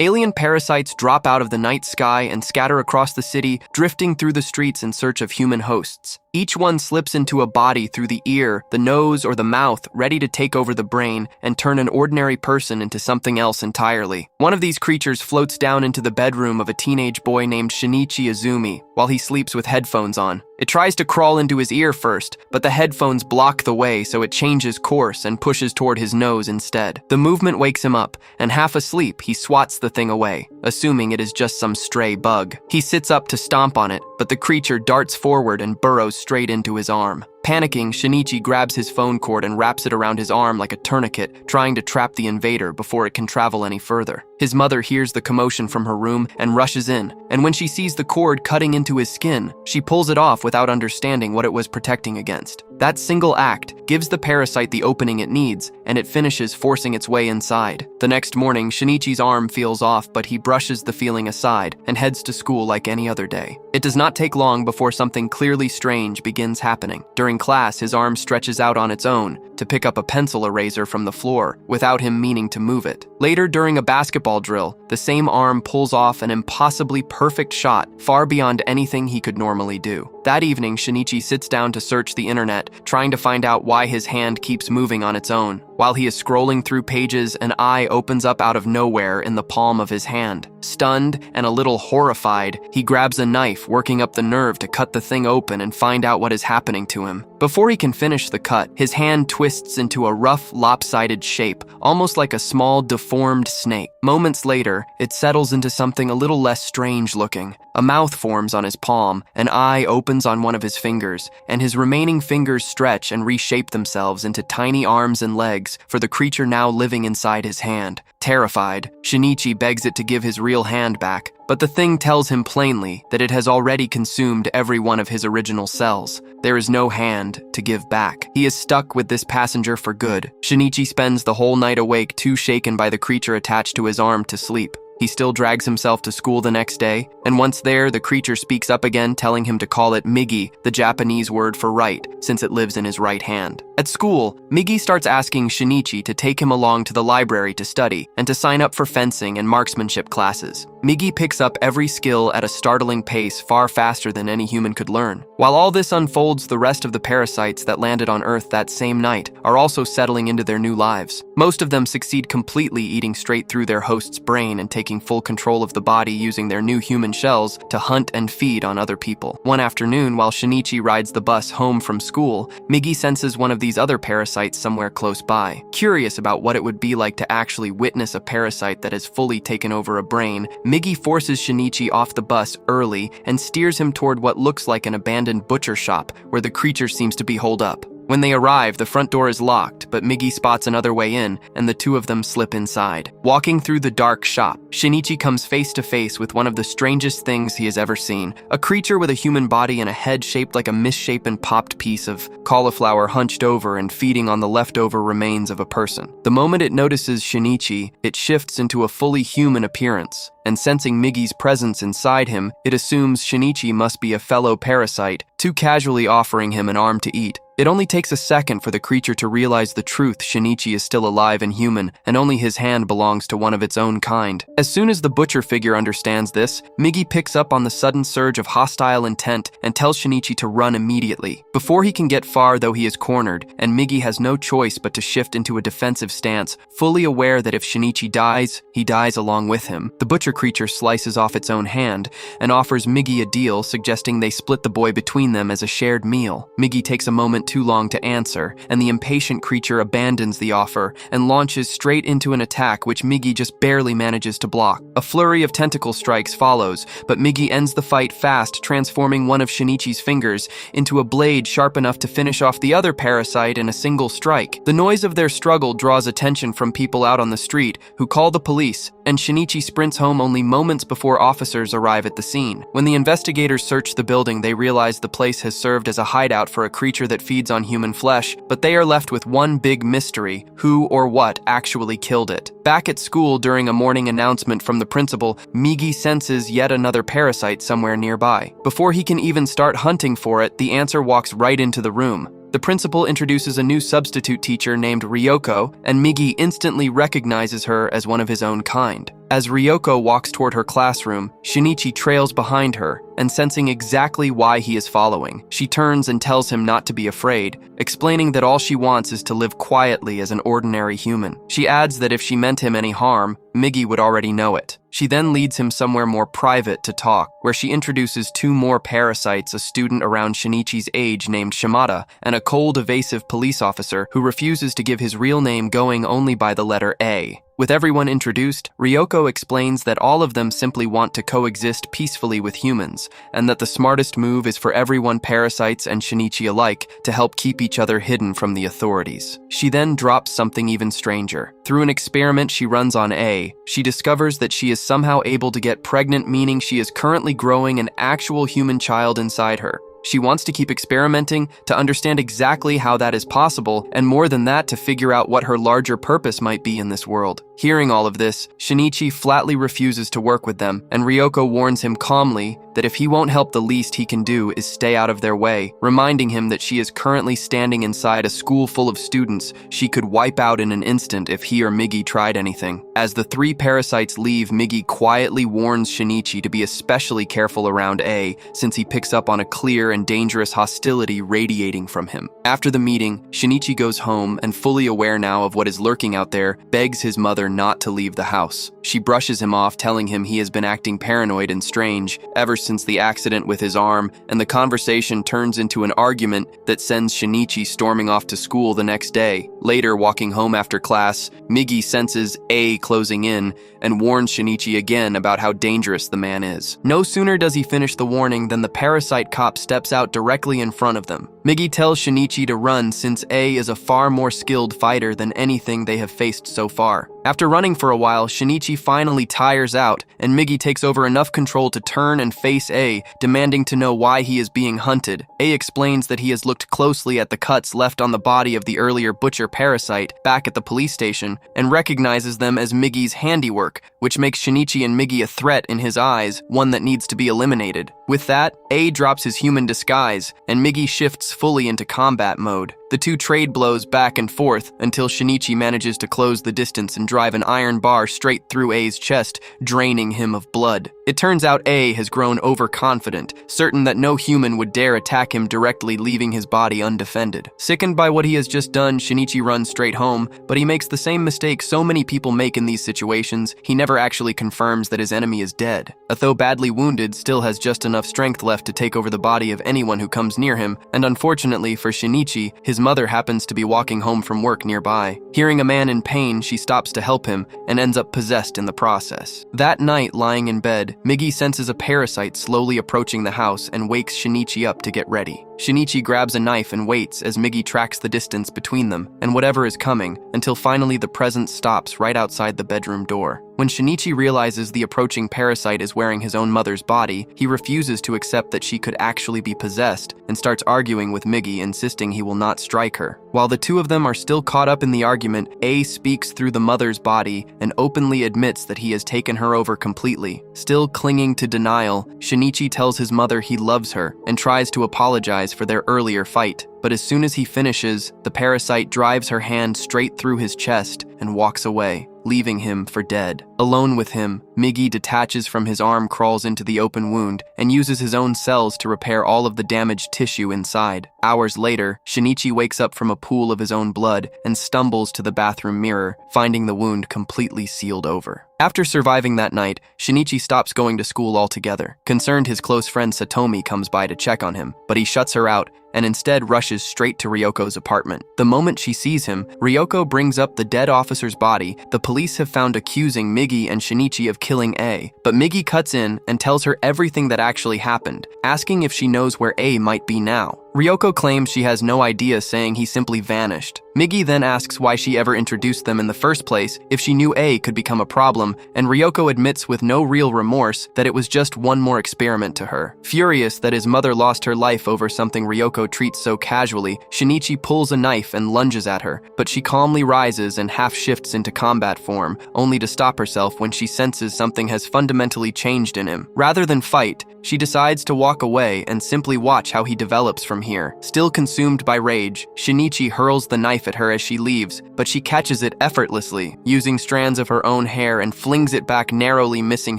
Alien parasites drop out of the night sky and scatter across the city, drifting through the streets in search of human hosts. Each one slips into a body through the ear, the nose, or the mouth, ready to take over the brain and turn an ordinary person into something else entirely. One of these creatures floats down into the bedroom of a teenage boy named Shinichi Izumi while he sleeps with headphones on. It tries to crawl into his ear first, but the headphones block the way, so it changes course and pushes toward his nose instead. The movement wakes him up, and half asleep, he swats the thing away, assuming it is just some stray bug. He sits up to stomp on it, but the creature darts forward and burrows straight into his arm. Panicking, Shinichi grabs his phone cord and wraps it around his arm like a tourniquet, trying to trap the invader before it can travel any further. His mother hears the commotion from her room and rushes in, and when she sees the cord cutting into his skin, she pulls it off without understanding what it was protecting against. That single act gives the parasite the opening it needs, and it finishes forcing its way inside. The next morning, Shinichi's arm feels off, but he brushes the feeling aside and heads to school like any other day. It does not take long before something clearly strange begins happening. During class, his arm stretches out on its own to pick up a pencil eraser from the floor without him meaning to move it. Later, during a basketball drill, the same arm pulls off an impossibly perfect shot, far beyond anything he could normally do. That evening, Shinichi sits down to search the internet, trying to find out why his hand keeps moving on its own. While he is scrolling through pages, an eye opens up out of nowhere in the palm of his hand. Stunned and a little horrified, he grabs a knife, working up the nerve to cut the thing open and find out what is happening to him. Before he can finish the cut, his hand twists into a rough, lopsided shape, almost like a small, deformed snake. Moments later, it settles into something a little less strange-looking. A mouth forms on his palm, an eye opens on one of his fingers, and his remaining fingers stretch and reshape themselves into tiny arms and legs for the creature now living inside his hand. Terrified, Shinichi begs it to give his real hand back, but the thing tells him plainly that it has already consumed every one of his original cells. There is no hand to give back. He is stuck with this passenger for good. Shinichi spends the whole night awake, too shaken by the creature attached to his arm to sleep. He still drags himself to school the next day, and once there, the creature speaks up again, telling him to call it Migi, the Japanese word for right, since it lives in his right hand. At school, Migi starts asking Shinichi to take him along to the library to study, and to sign up for fencing and marksmanship classes. Migi picks up every skill at a startling pace, far faster than any human could learn. While all this unfolds, the rest of the parasites that landed on Earth that same night are also settling into their new lives. Most of them succeed completely, eating straight through their host's brain and taking full control of the body, using their new human shells to hunt and feed on other people. One afternoon, while Shinichi rides the bus home from school, Migi senses one of these other parasites somewhere close by. Curious about what it would be like to actually witness a parasite that has fully taken over a brain, Migi forces Shinichi off the bus early and steers him toward what looks like an abandoned butcher shop where the creature seems to be holed up. When they arrive, the front door is locked, but Migi spots another way in, and the two of them slip inside. Walking through the dark shop, Shinichi comes face to face with one of the strangest things he has ever seen. A creature with a human body and a head shaped like a misshapen popped piece of cauliflower hunched over and feeding on the leftover remains of a person. The moment it notices Shinichi, it shifts into a fully human appearance, and sensing Migi's presence inside him, it assumes Shinichi must be a fellow parasite, too casually offering him an arm to eat. It only takes a second for the creature to realize the truth: Shinichi is still alive and human, and only his hand belongs to one of its own kind. As soon as the butcher figure understands this, Migi picks up on the sudden surge of hostile intent and tells Shinichi to run immediately. Before he can get far, though, he is cornered, and Migi has no choice but to shift into a defensive stance, fully aware that if Shinichi dies, he dies along with him. The butcher creature slices off its own hand and offers Migi a deal, suggesting they split the boy between them as a shared meal. Migi takes a moment too long to answer, and the impatient creature abandons the offer and launches straight into an attack which Migi just barely manages to block. A flurry of tentacle strikes follows, but Migi ends the fight fast, transforming one of Shinichi's fingers into a blade sharp enough to finish off the other parasite in a single strike. The noise of their struggle draws attention from people out on the street, who call the police, and Shinichi sprints home only moments before officers arrive at the scene. When the investigators search the building, they realize the place has served as a hideout for a creature that feeds on human flesh, but they are left with one big mystery: who or what actually killed it. Back at school, during a morning announcement from the principal, Migi senses yet another parasite somewhere nearby. Before he can even start hunting for it, the answer walks right into the room. The principal introduces a new substitute teacher named Ryoko, and Migi instantly recognizes her as one of his own kind. As Ryoko walks toward her classroom, Shinichi trails behind her, and sensing exactly why he is following, she turns and tells him not to be afraid, explaining that all she wants is to live quietly as an ordinary human. She adds that if she meant him any harm, Migi would already know it. She then leads him somewhere more private to talk, where she introduces two more parasites, a student around Shinichi's age named Shimada, and a cold, evasive police officer who refuses to give his real name, going only by the letter A. With everyone introduced, Ryoko explains that all of them simply want to coexist peacefully with humans, and that the smartest move is for everyone, parasites and Shinichi alike, to help keep each other hidden from the authorities. She then drops something even stranger. Through an experiment she runs on A, she discovers that she is somehow able to get pregnant, meaning she is currently growing an actual human child inside her. She wants to keep experimenting to understand exactly how that is possible, and more than that, to figure out what her larger purpose might be in this world. Hearing all of this, Shinichi flatly refuses to work with them, and Ryoko warns him calmly that if he won't help, the least he can do is stay out of their way, reminding him that she is currently standing inside a school full of students she could wipe out in an instant if he or Migi tried anything. As the three parasites leave, Migi quietly warns Shinichi to be especially careful around A, since he picks up on a clear and dangerous hostility radiating from him. After the meeting, Shinichi goes home and, fully aware now of what is lurking out there, begs his mother not to leave the house. She brushes him off, telling him he has been acting paranoid and strange ever since the accident with his arm, and the conversation turns into an argument that sends Shinichi storming off to school the next day. Later, walking home after class, Migi senses A closing in and warns Shinichi again about how dangerous the man is. No sooner does he finish the warning than the parasite cop steps out directly in front of them. Migi tells Shinichi to run, since A is a far more skilled fighter than anything they have faced so far. After running for a while, Shinichi finally tires out, and Migi takes over enough control to turn and face A, demanding to know why he is being hunted. A explains that he has looked closely at the cuts left on the body of the earlier butcher parasite back at the police station, and recognizes them as Migi's handiwork, which makes Shinichi and Migi a threat in his eyes, one that needs to be eliminated. With that, A drops his human disguise, and Migi shifts fully into combat mode. The two trade blows back and forth until Shinichi manages to close the distance and drive an iron bar straight through A's chest, draining him of blood. It turns out A has grown overconfident, certain that no human would dare attack him directly, leaving his body undefended. Sickened by what he has just done, Shinichi runs straight home, but he makes the same mistake so many people make in these situations. He never actually confirms that his enemy is dead. Although badly wounded, still has just enough strength left to take over the body of anyone who comes near him, and unfortunately for Shinichi, his mother happens to be walking home from work nearby. Hearing a man in pain, she stops to help him and ends up possessed in the process. That night, lying in bed, Migi senses a parasite slowly approaching the house and wakes Shinichi up to get ready. Shinichi grabs a knife and waits as Migi tracks the distance between them and whatever is coming, until finally the presence stops right outside the bedroom door. When Shinichi realizes the approaching parasite is wearing his own mother's body, he refuses to accept that she could actually be possessed and starts arguing with Migi, insisting he will not strike her. While the two of them are still caught up in the argument, A speaks through the mother's body and openly admits that he has taken her over completely. Still clinging to denial, Shinichi tells his mother he loves her and tries to apologize for their earlier fight. But as soon as he finishes, the parasite drives her hand straight through his chest and walks away, leaving him for dead. Alone with him, Migi detaches from his arm, crawls into the open wound, and uses his own cells to repair all of the damaged tissue inside. Hours later, Shinichi wakes up from a pool of his own blood and stumbles to the bathroom mirror, finding the wound completely sealed over. After surviving that night, Shinichi stops going to school altogether. Concerned, his close friend Satomi comes by to check on him, but he shuts her out and instead rushes straight to Ryoko's apartment. The moment she sees him, Ryoko brings up the dead officer's body the police have found, accusing Migi and Shinichi of killing A, but Migi cuts in and tells her everything that actually happened, asking if she knows where A might be now. Ryoko claims she has no idea, saying he simply vanished. Migi then asks why she ever introduced them in the first place, if she knew A could become a problem, and Ryoko admits with no real remorse that it was just one more experiment to her. Furious that his mother lost her life over something Ryoko treats so casually, Shinichi pulls a knife and lunges at her, but she calmly rises and half shifts into combat form, only to stop herself when she senses something has fundamentally changed in him. Rather than fight, she decides to walk away and simply watch how he develops from from here. Still consumed by rage, Shinichi hurls the knife at her as she leaves, but she catches it effortlessly, using strands of her own hair and flings it back, narrowly missing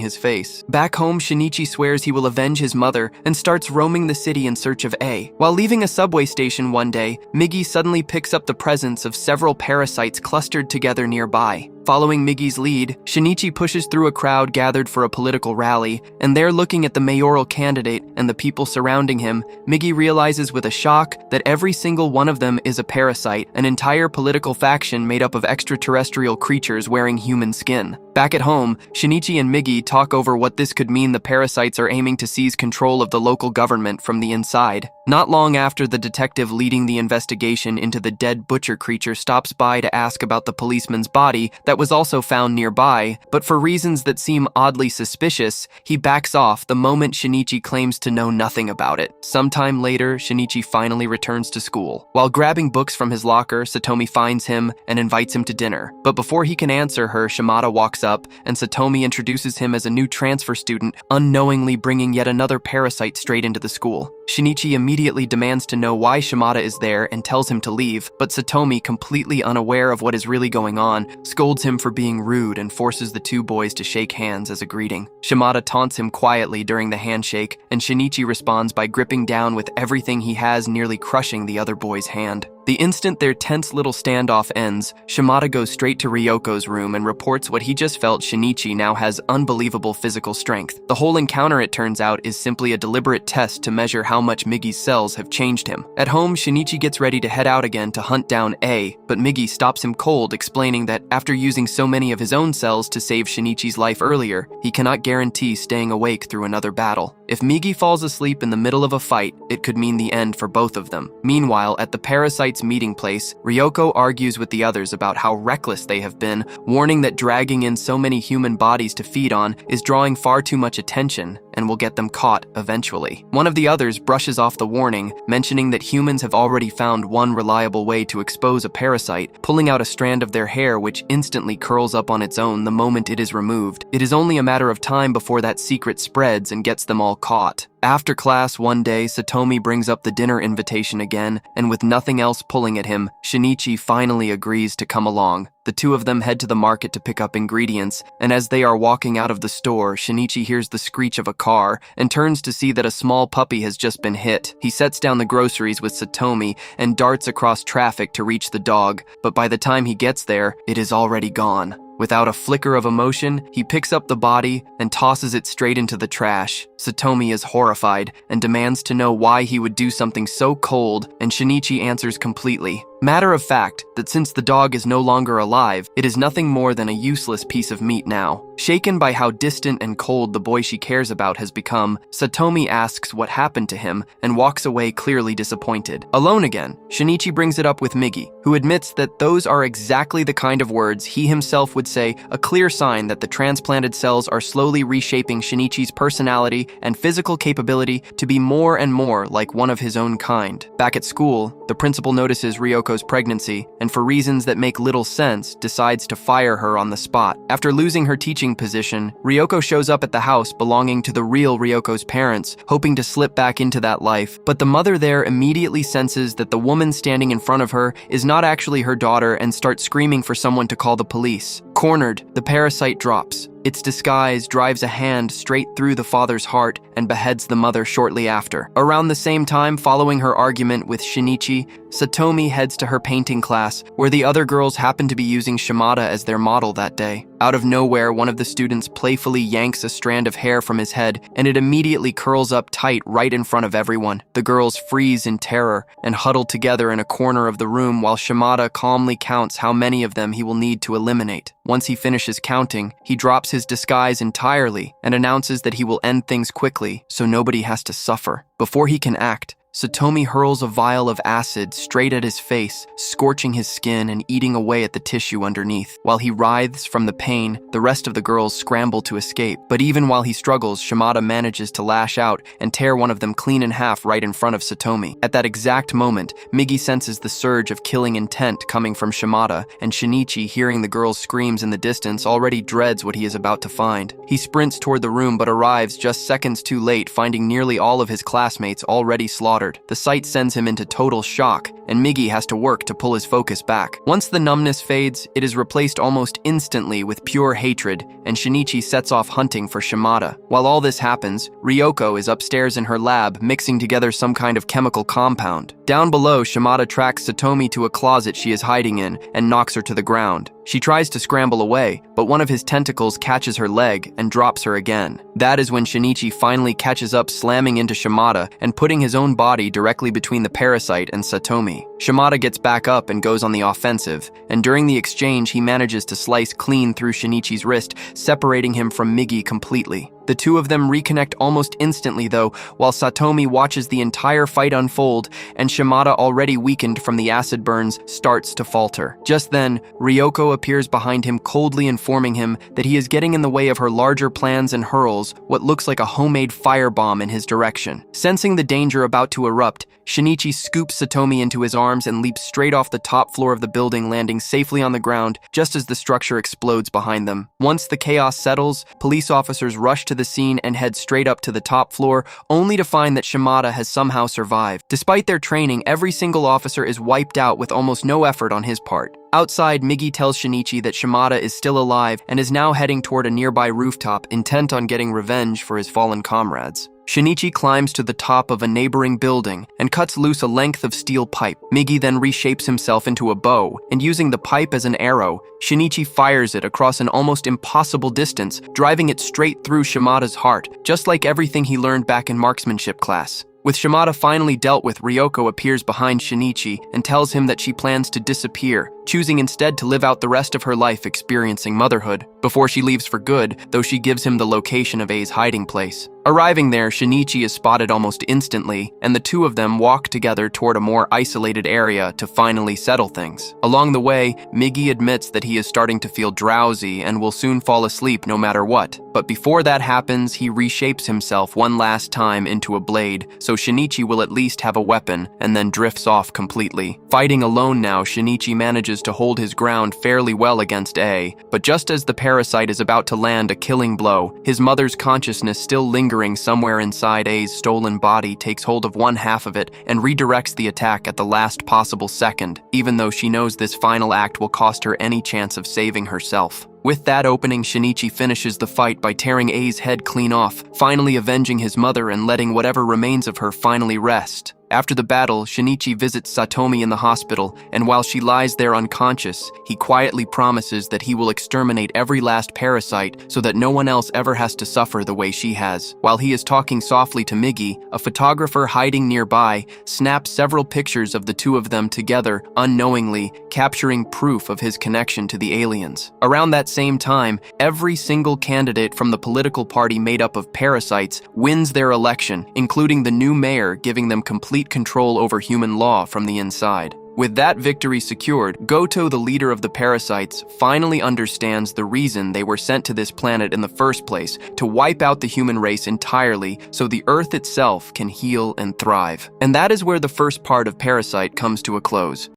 his face. Back home, Shinichi swears he will avenge his mother and starts roaming the city in search of A. While leaving a subway station one day, Migi suddenly picks up the presence of several parasites clustered together nearby. Following Migi's lead, Shinichi pushes through a crowd gathered for a political rally, and there, looking at the mayoral candidate and the people surrounding him, Migi realizes with a shock that every single one of them is a parasite, an entire political faction made up of extraterrestrial creatures wearing human skin. Back at home, Shinichi and Migi talk over what this could mean. The parasites are aiming to seize control of the local government from the inside. Not long after, the detective leading the investigation into the dead butcher creature stops by to ask about the policeman's body that was also found nearby, but for reasons that seem oddly suspicious, he backs off the moment Shinichi claims to know nothing about it. Sometime later, Shinichi finally returns to school. While grabbing books from his locker, Satomi finds him and invites him to dinner. But before he can answer her, Shimada walks up, and Satomi introduces him as a new transfer student, unknowingly bringing yet another parasite straight into the school. Shinichi immediately demands to know why Shimada is there and tells him to leave, but Satomi, completely unaware of what is really going on, scolds him for being rude and forces the two boys to shake hands as a greeting. Shimada taunts him quietly during the handshake, and Shinichi responds by gripping down with everything he has, nearly crushing the other boy's hand. The instant their tense little standoff ends, Shimada goes straight to Ryoko's room and reports what he just felt. Shinichi now has unbelievable physical strength. The whole encounter, it turns out, is simply a deliberate test to measure how much Migi's cells have changed him. At home, Shinichi gets ready to head out again to hunt down A, but Migi stops him cold, explaining that after using so many of his own cells to save Shinichi's life earlier, he cannot guarantee staying awake through another battle. If Migi falls asleep in the middle of a fight, it could mean the end for both of them. Meanwhile, at the Parasite's meeting place, Ryoko argues with the others about how reckless they have been, warning that dragging in so many human bodies to feed on is drawing far too much attention and will get them caught eventually. One of the others brushes off the warning, mentioning that humans have already found one reliable way to expose a parasite, pulling out a strand of their hair which instantly curls up on its own the moment it is removed. It is only a matter of time before that secret spreads and gets them all caught. After class one day, Satomi brings up the dinner invitation again, and with nothing else pulling at him, Shinichi finally agrees to come along. The two of them head to the market to pick up ingredients, and as they are walking out of the store, Shinichi hears the screech of a car and turns to see that a small puppy has just been hit. He sets down the groceries with Satomi and darts across traffic to reach the dog, but by the time he gets there, it is already gone. Without a flicker of emotion, he picks up the body and tosses it straight into the trash. Satomi is horrified and demands to know why he would do something so cold, and Shinichi answers completely. Matter of fact, that since the dog is no longer alive, it is nothing more than a useless piece of meat now. Shaken by how distant and cold the boy she cares about has become, Satomi asks what happened to him and walks away clearly disappointed. Alone again, Shinichi brings it up with Migi, who admits that those are exactly the kind of words he himself would say, a clear sign that the transplanted cells are slowly reshaping Shinichi's personality and physical capability to be more and more like one of his own kind. Back at school, the principal notices Ryoko's pregnancy, and for reasons that make little sense, decides to fire her on the spot. After losing her teaching position, Ryoko shows up at the house belonging to the real Ryoko's parents, hoping to slip back into that life, but the mother there immediately senses that the woman standing in front of her is not actually her daughter and starts screaming for someone to call the police. Cornered, the parasite drops. Its disguise drives a hand straight through the father's heart and beheads the mother shortly after. Around the same time, following her argument with Shinichi, Satomi heads to her painting class, where the other girls happen to be using Shimada as their model that day. Out of nowhere, one of the students playfully yanks a strand of hair from his head, and it immediately curls up tight right in front of everyone. The girls freeze in terror and huddle together in a corner of the room while Shimada calmly counts how many of them he will need to eliminate. Once he finishes counting, he drops his disguise entirely and announces that he will end things quickly so nobody has to suffer. Before he can act, Satomi hurls a vial of acid straight at his face, scorching his skin and eating away at the tissue underneath. While he writhes from the pain, the rest of the girls scramble to escape. But even while he struggles, Shimada manages to lash out and tear one of them clean in half right in front of Satomi. At that exact moment, Migi senses the surge of killing intent coming from Shimada, and Shinichi, hearing the girls' screams in the distance, already dreads what he is about to find. He sprints toward the room but arrives just seconds too late, finding nearly all of his classmates already slaughtered. slaughtered. The sight sends him into total shock, and Migi has to work to pull his focus back. Once the numbness fades, it is replaced almost instantly with pure hatred, and Shinichi sets off hunting for Shimada. While all this happens, Ryoko is upstairs in her lab mixing together some kind of chemical compound. Down below, Shimada tracks Satomi to a closet she is hiding in and knocks her to the ground. She tries to scramble away, but one of his tentacles catches her leg and drops her again. That is when Shinichi finally catches up, slamming into Shimada and putting his own body directly between the Parasyte and Satomi. Shimada gets back up and goes on the offensive, and during the exchange he manages to slice clean through Shinichi's wrist, separating him from Migi completely. The two of them reconnect almost instantly though, while Satomi watches the entire fight unfold and Shimada, already weakened from the acid burns, starts to falter. Just then, Ryoko appears behind him, coldly informing him that he is getting in the way of her larger plans and hurls what looks like a homemade firebomb in his direction. Sensing the danger about to erupt, Shinichi scoops Satomi into his arms and leaps straight off the top floor of the building, landing safely on the ground just as the structure explodes behind them. Once the chaos settles, police officers rush to the scene and head straight up to the top floor, only to find that Shimada has somehow survived. Despite their training, every single officer is wiped out with almost no effort on his part. Outside, Migi tells Shinichi that Shimada is still alive and is now heading toward a nearby rooftop, intent on getting revenge for his fallen comrades. Shinichi climbs to the top of a neighboring building and cuts loose a length of steel pipe. Migi then reshapes himself into a bow, and using the pipe as an arrow, Shinichi fires it across an almost impossible distance, driving it straight through Shimada's heart, just like everything he learned back in marksmanship class. With Shimada finally dealt with, Ryoko appears behind Shinichi and tells him that she plans to disappear, choosing instead to live out the rest of her life experiencing motherhood. Before she leaves for good, though, she gives him the location of A's hiding place. Arriving there, Shinichi is spotted almost instantly, and the two of them walk together toward a more isolated area to finally settle things. Along the way, Migi admits that he is starting to feel drowsy and will soon fall asleep no matter what. But before that happens, he reshapes himself one last time into a blade, so Shinichi will at least have a weapon, and then drifts off completely. Fighting alone now, Shinichi manages to hold his ground fairly well against A, but just as the Parasyte is about to land a killing blow, his mother's consciousness still lingering somewhere inside A's stolen body takes hold of one half of it and redirects the attack at the last possible second, even though she knows this final act will cost her any chance of saving herself. With that opening, Shinichi finishes the fight by tearing A's head clean off, finally avenging his mother and letting whatever remains of her finally rest. After the battle, Shinichi visits Satomi in the hospital, and while she lies there unconscious, he quietly promises that he will exterminate every last parasite so that no one else ever has to suffer the way she has. While he is talking softly to Migi, a photographer hiding nearby snaps several pictures of the two of them together unknowingly, capturing proof of his connection to the aliens. Around that same time, every single candidate from the political party made up of parasites wins their election, including the new mayor, giving them complete control over human law from the inside. With that victory secured, Goto, the leader of the parasites, finally understands the reason they were sent to this planet in the first place, to wipe out the human race entirely so the Earth itself can heal and thrive. And that is where the first part of Parasite comes to a close.